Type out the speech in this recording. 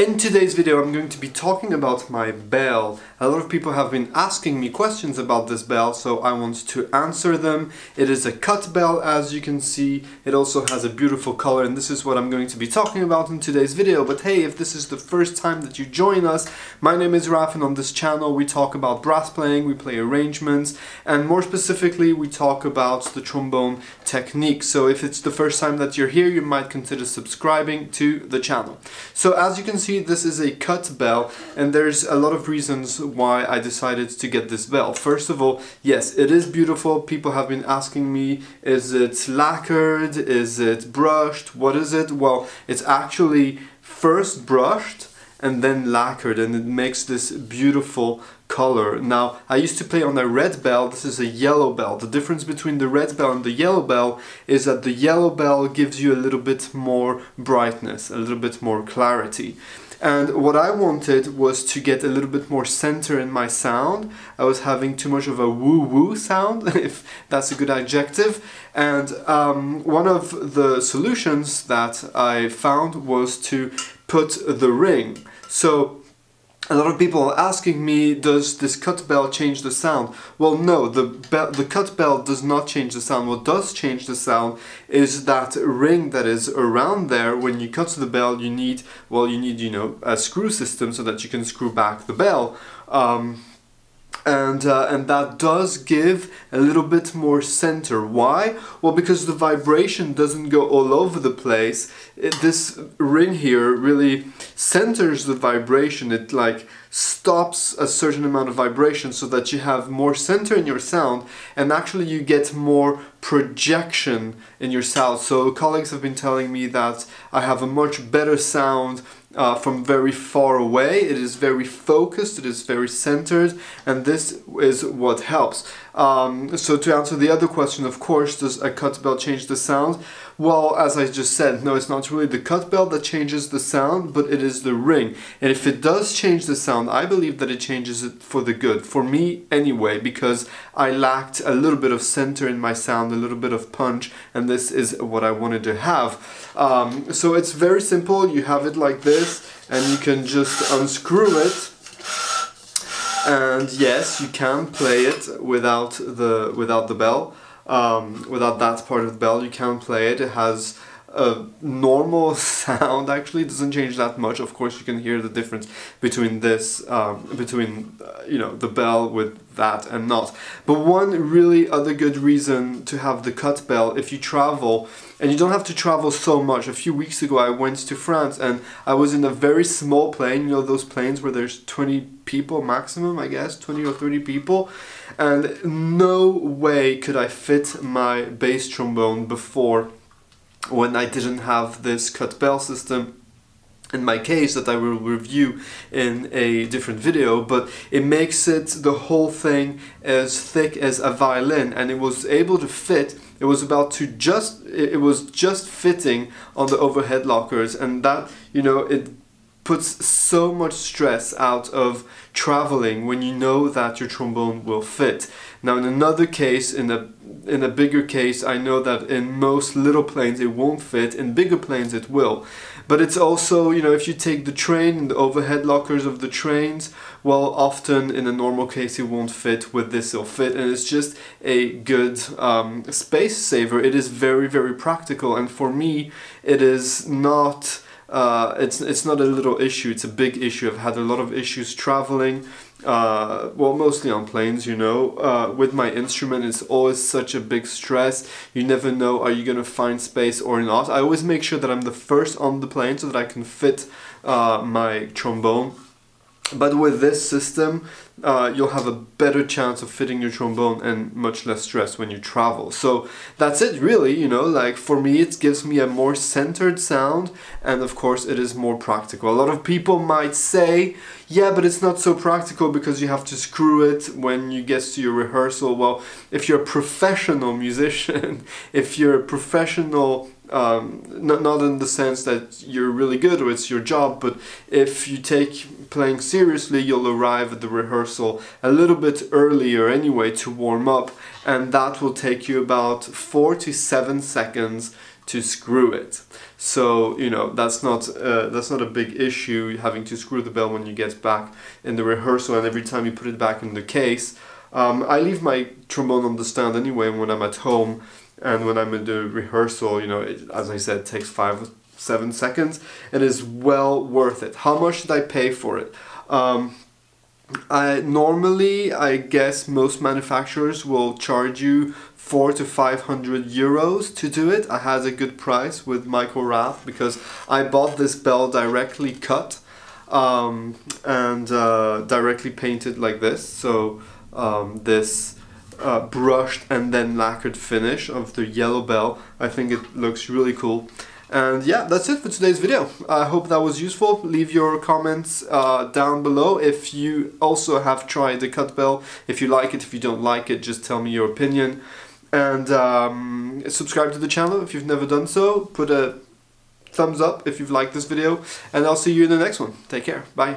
In today's video I'm going to be talking about my bell. A lot of people have been asking me questions about this bell, so I want to answer them. It is a cut bell, as you can see. It also has a beautiful color, and this is what I'm going to be talking about in today's video. But hey, if this is the first time that you join us, my name is Raphael, and on this channel we talk about brass playing, we play arrangements, and more specifically we talk about the trombone technique. So if it's the first time that you're here, you might consider subscribing to the channel. So as you can see, this is a cut bell, and there's a lot of reasons why I decided to get this bell. First of all, yes, it is beautiful. People have been asking me, is it lacquered, is it brushed, what is it? Well, it's actually first brushed and then lacquered, and it makes this beautiful color. Now, I used to play on a red bell. This is a yellow bell. The difference between the red bell and the yellow bell is that the yellow bell gives you a little bit more brightness, a little bit more clarity. And what I wanted was to get a little bit more center in my sound. I was having too much of a woo-woo sound, if that's a good adjective. And one of the solutions that I found was to put the ring. So a lot of people are asking me, does this cut bell change the sound? Well, no, the cut bell does not change the sound. What does change the sound is that ring that is around there. When you cut the bell, you need, you know, a screw system so that you can screw back the bell. And that does give a little bit more center. Why? Well, because the vibration doesn't go all over the place. This ring here really centers the vibration. It like stops a certain amount of vibration so that you have more center in your sound, and actually you get more projection in your sound. So colleagues have been telling me that I have a much better sound from very far away. It is very focused, it is very centered, and this is what helps. So to answer the other question, of course, does a cut bell change the sound? Well, as I just said, no, it's not really the cut bell that changes the sound, but it is the ring. And if it does change the sound, I believe that it changes it for the good. For me, anyway, because I lacked a little bit of center in my sound, a little bit of punch, and this is what I wanted to have. So it's very simple. You have it like this, and you can just unscrew it. And yes, you can play it without the bell. Without that part of the bell, you can play it. It has a normal sound. Actually, it doesn't change that much. Of course, you can hear the difference between this, you know, the bell with that and not. But one really other good reason to have the cut bell, if you travel, and you don't have to travel so much. A few weeks ago I went to France and I was in a very small plane, you know, those planes where there's 20 people maximum, I guess, 20 or 30 people, and no way could I fit my bass trombone before when I didn't have this cut bell system in my case that I will review in a different video. But it makes it, the whole thing, as thick as a violin, and it was able to fit. It was it was just fitting on the overhead lockers, and that, you know, it puts so much stress out of traveling when you know that your trombone will fit. Now in another case, in a bigger case, I know that in most little planes it won't fit, in bigger planes it will. But it's also, you know, if you take the train and the overhead lockers of the trains, well, often in a normal case it won't fit. With this it'll fit, and it's just a good space saver. It is very, very practical, and for me it is not it's not a little issue, it's a big issue. I've had a lot of issues traveling, well, mostly on planes, you know, with my instrument. It's always such a big stress. You never know, are you gonna find space or not. I always make sure that I'm the first on the plane so that I can fit my trombone. But with this system, you'll have a better chance of fitting your trombone and much less stress when you travel. So that's it, really, you know, like for me it gives me a more centered sound, and of course it is more practical. A lot of people might say, yeah, but it's not so practical because you have to screw it when you get to your rehearsal. Well, if you're a professional musician, if you're a professional not in the sense that you're really good or it's your job, but if you take playing seriously, you'll arrive at the rehearsal a little bit earlier anyway to warm up, and that will take you about 4 to 7 seconds to screw it. So, you know, that's not a big issue, having to screw the bell when you get back in the rehearsal and every time you put it back in the case. I leave my trombone on the stand anyway when I'm at home, and when I'm in the rehearsal, you know, as I said, it takes 5 or 7 seconds. It is well worth it. How much did I pay for it? I guess most manufacturers will charge you 400 to 500 euros to do it. I had a good price with Michael Raff because I bought this bell directly cut and directly painted like this. So this brushed and then lacquered finish of the yellow bell, I think it looks really cool. And yeah, that's it for today's video. I hope that was useful. Leave your comments down below if you also have tried the cut bell. If you like it, if you don't like it, just tell me your opinion. And subscribe to the channel if you've never done so. Put a thumbs up if you've liked this video. And I'll see you in the next one. Take care. Bye.